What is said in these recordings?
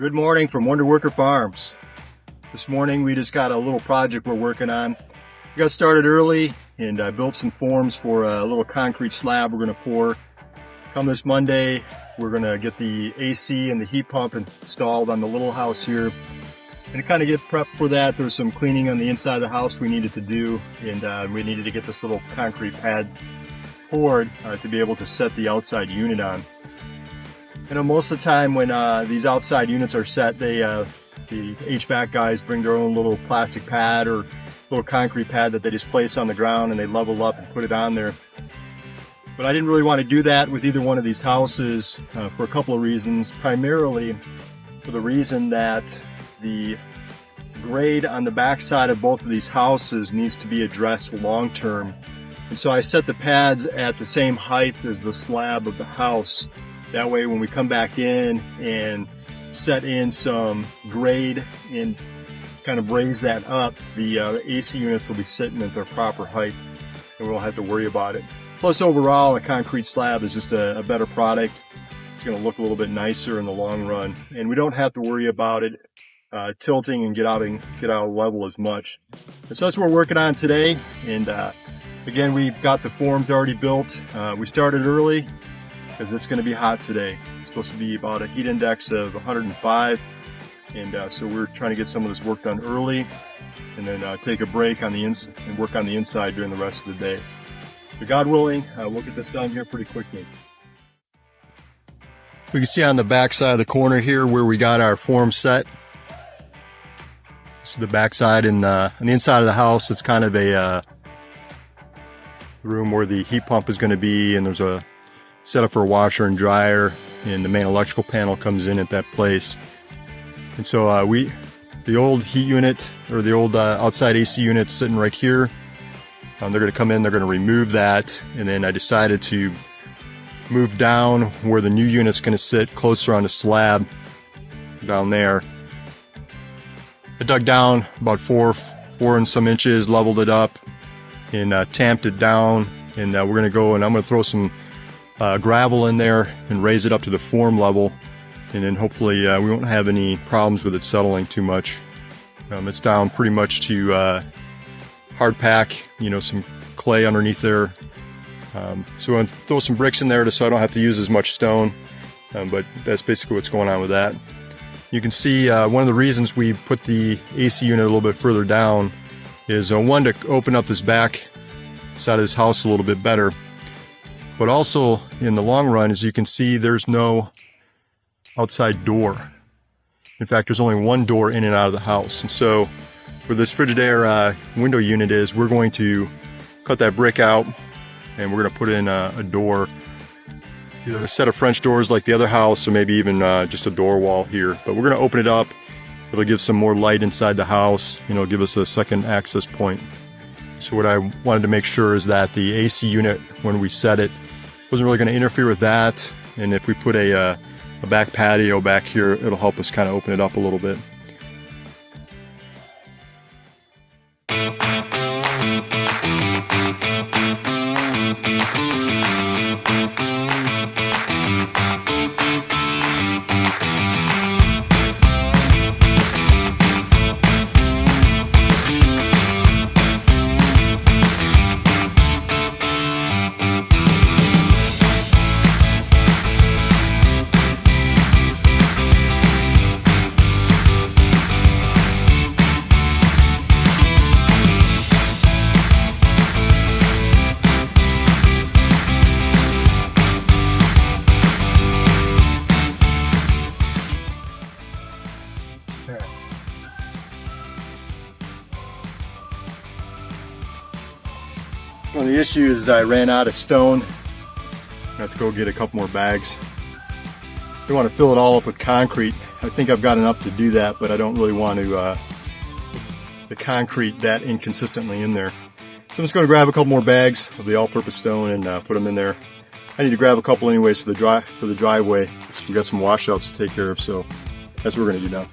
Good morning from Wonder Worker Farms. This morning we just got a little project we're working on. We got started early and I built some forms for a little concrete slab we're going to pour. Come this Monday, we're going to get the AC and the heat pump installed on the little house here. And to kind of get prepped for that, there's some cleaning on the inside of the house we needed to do, and we needed to get this little concrete pad poured to be able to set the outside unit on. You know, most of the time when these outside units are set, the HVAC guys bring their own little plastic pad or little concrete pad that they just place on the ground and they level up and put it on there. But I didn't really want to do that with either one of these houses for a couple of reasons. Primarily for the reason that the grade on the back side of both of these houses needs to be addressed long term. And so I set the pads at the same height as the slab of the house. That way when we come back in and set in some grade and kind of raise that up, the AC units will be sitting at their proper height and we won't have to worry about it. Plus overall, a concrete slab is just a better product. It's going to look a little bit nicer in the long run, and we don't have to worry about it tilting and get out of level as much. And so that's what we're working on today. And again, we've got the forms already built. We started early because it's going to be hot today. It's supposed to be about a heat index of 105, and so we're trying to get some of this work done early, and then take a break on the inside and work on the inside during the rest of the day. But God willing, we'll get this done here pretty quickly. We can see on the back side of the corner here where we got our form set. This is the back side, and on the inside of the house, it's kind of a room where the heat pump is going to be, and there's a setup for a washer and dryer, and the main electrical panel comes in at that place. And so the old heat unit, or the old outside AC unit sitting right here. They're going to come in, they're going to remove that, and then I decided to move down where the new unit's going to sit, closer on the slab down there. I dug down about four and some inches, leveled it up, and tamped it down, and we're going to go and I'm going to throw some gravel in there and raise it up to the form level, and then hopefully we won't have any problems with it settling too much. It's down pretty much to hard pack, you know, some clay underneath there. So I'm going to throw some bricks in there just so I don't have to use as much stone, but that's basically what's going on with that. You can see one of the reasons we put the AC unit a little bit further down is one, to open up this back side of this house a little bit better, but also in the long run, as you can see, there's no outside door. In fact, there's only one door in and out of the house. And so where this Frigidaire window unit is, we're going to cut that brick out and we're going to put in a door, either a set of French doors like the other house, or maybe even just a door wall here. But we're going to open it up. It'll give some more light inside the house, you know, give us a second access point. So what I wanted to make sure is that the AC unit, when we set it, wasn't really going to interfere with that. And if we put a back patio back here, it'll help us kind of open it up a little bit. One of the issues is I ran out of stone. I have to go get a couple more bags. I want to fill it all up with concrete. I think I've got enough to do that, but I don't really want to the concrete that inconsistently in there. So I'm just going to grab a couple more bags of the all-purpose stone and put them in there. I need to grab a couple anyways for the driveway. We've got some washouts to take care of, so that's what we're going to do now.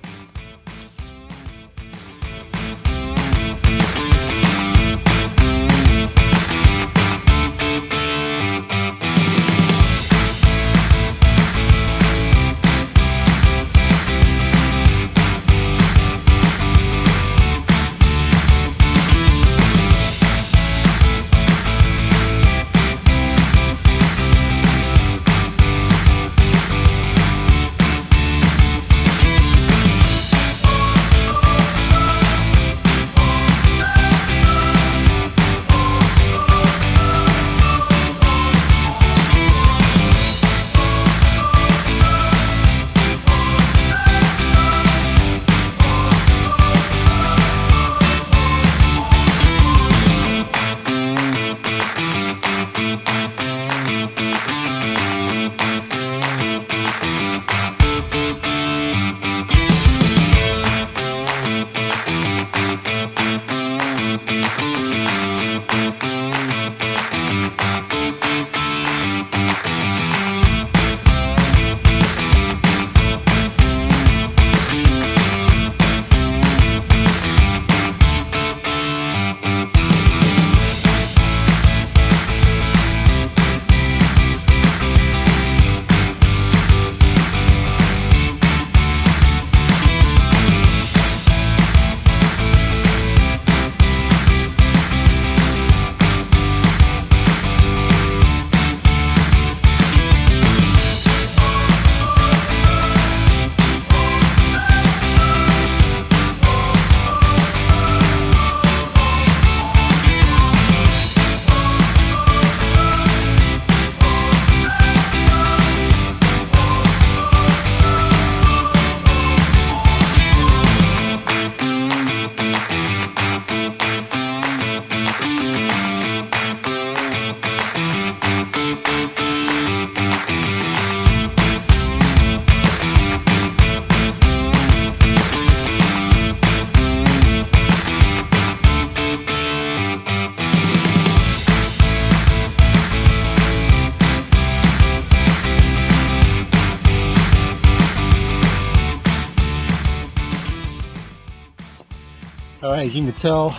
All right, you can tell a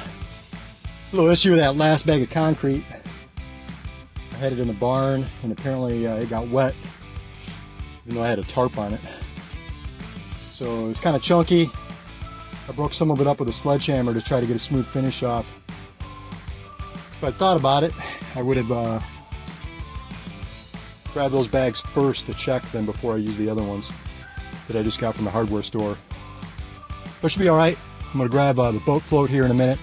little issue with that last bag of concrete. I had it in the barn and apparently it got wet, even though I had a tarp on it. So it's kind of chunky. I broke some of it up with a sledgehammer to try to get a smooth finish off. If I thought about it, I would have grabbed those bags first to check them before I use the other ones that I just got from the hardware store. But it should be all right. I'm gonna grab the boat float here in a minute.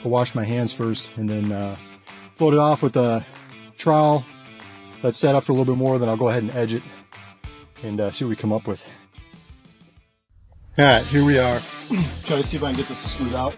I'll wash my hands first and then float it off with a trowel. Let it set up for a little bit more, then I'll go ahead and edge it and see what we come up with. All right, here we are. Try to see if I can get this to smooth out.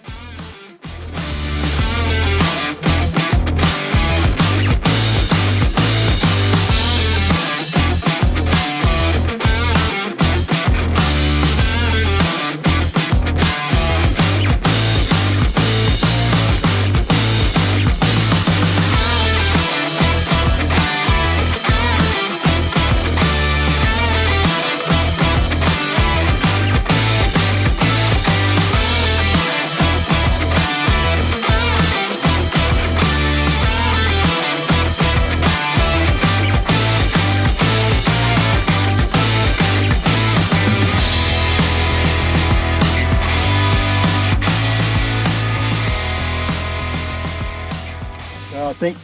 I think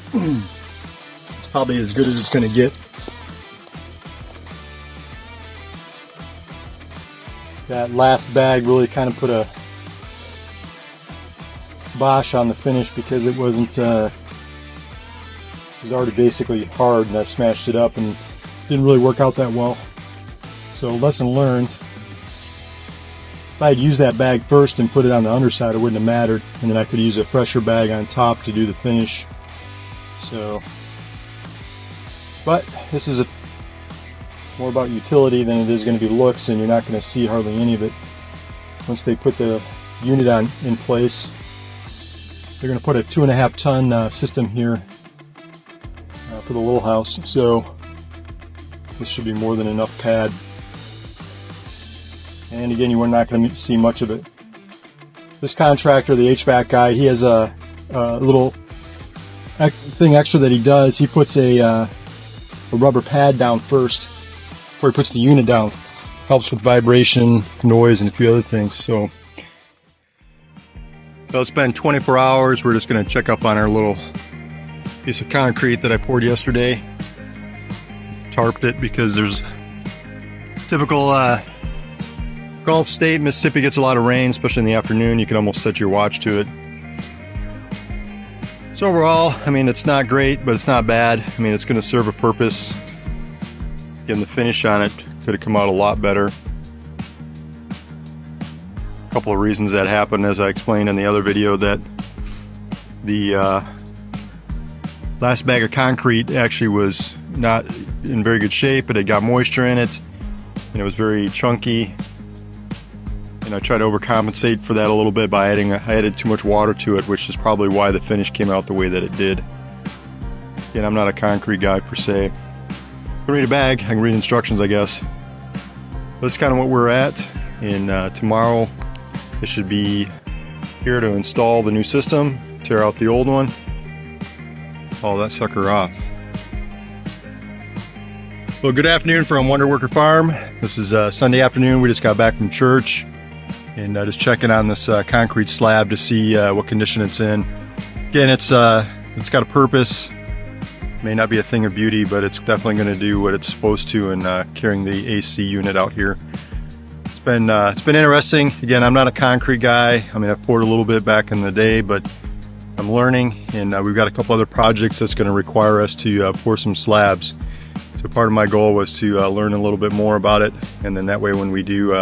it's probably as good as it's going to get. That last bag really kind of put a bosh on the finish because it wasn't, it was already basically hard, and I smashed it up and didn't really work out that well. So lesson learned. If I had used that bag first and put it on the underside, it wouldn't have mattered, and then I could use a fresher bag on top to do the finish. So, but this is more about utility than it is going to be looks, and you're not going to see hardly any of it. Once they put the unit in place, they're going to put a 2.5 ton system here for the little house. So this should be more than enough pad. And again, you are not going to see much of it. This contractor, the HVAC guy, he has a little thing extra that he does. He puts a rubber pad down first before he puts the unit down. Helps with vibration, noise, and a few other things. So it's been 24 hours. We're just going to check up on our little piece of concrete that I poured yesterday. Tarped it because there's typical Gulf State, Mississippi gets a lot of rain, especially in the afternoon. You can almost set your watch to it. So overall, I mean, it's not great, but it's not bad. I mean, it's going to serve a purpose. Again, the finish on it could have come out a lot better. A couple of reasons that happened, as I explained in the other video, that the last bag of concrete actually was not in very good shape. It had got moisture in it, and it was very chunky. And I tried to overcompensate for that a little bit by I added too much water to it, which is probably why the finish came out the way that it did. Again, I'm not a concrete guy per se. I can read a bag, I can read instructions, I guess. That's kind of what we're at. And tomorrow, it should be here to install the new system, tear out the old one, haul that sucker off. Well, good afternoon from Wonder Worker Farm. This is Sunday afternoon. We just got back from church. And just checking on this concrete slab to see what condition it's in. Again, it's got a purpose. May not be a thing of beauty, but it's definitely going to do what it's supposed to in carrying the AC unit out here. It's been interesting. Again, I'm not a concrete guy. I mean, I've poured a little bit back in the day, but I'm learning, and we've got a couple other projects that's going to require us to pour some slabs. So part of my goal was to learn a little bit more about it, and then that way when we do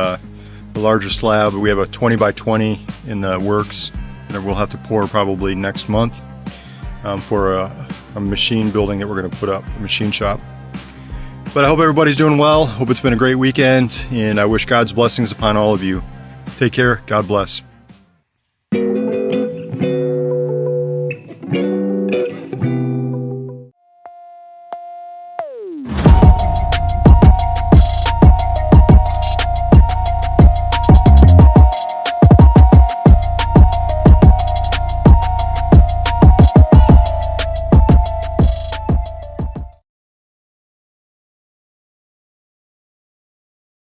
the larger slab, we have a 20 by 20 in the works that we'll have to pour probably next month for a machine building that we're going to put up, a machine shop. But I hope everybody's doing well. Hope it's been a great weekend, and I wish God's blessings upon all of you. Take care. God bless.